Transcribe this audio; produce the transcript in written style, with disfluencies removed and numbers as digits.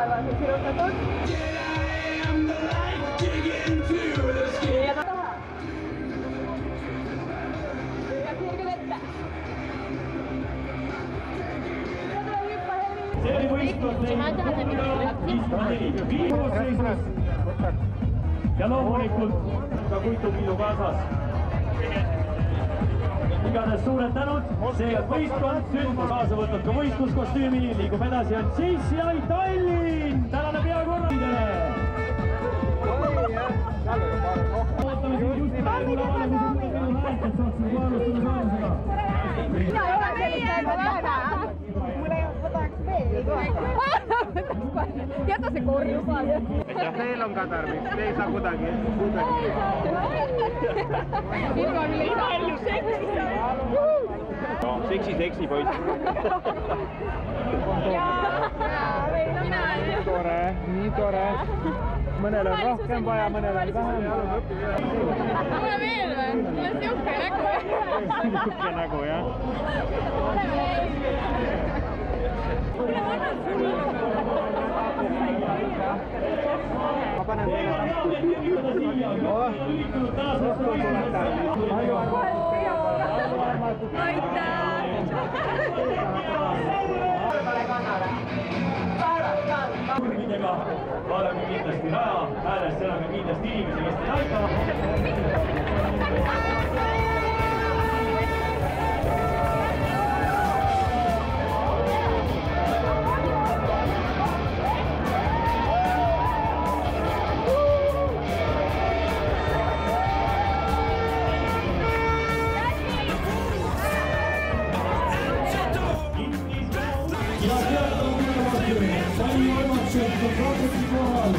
taevasse sirutatud. Ja taha. Ja kirge vette. See oli võistkond koosseisus ja loomulikult ka Kuitupiidu kaasas. Igatahes suured tänud, see võistkond sündmus kaasa võtnud ka võistluskostüümi, liigub edasi on JCI Tallinn, tänane peakorraldajale. Ootame siis just praegu lavale, kui see minu häält, et saaksime kui alustada saamisega. Mina ei ole sellist näinud väga. Mulle võtaks veel. Jäta see korjus. Teil on ka tarvis, te ei saa kuidagi. Ilma küll ei saa palju seksi. Seksi poiss. Nii tore. Mõnel on rohkem vaja, mõnel on vähem. Mulle veel või? Mul on siuke nägu. Siuke nägu, jah. Ma panen teile kurvidega vaadake kindlasti raja ääres, seal on ka kindlasti inimesi, kes teid aitavad. Sai armastused on rahvuslik kohal.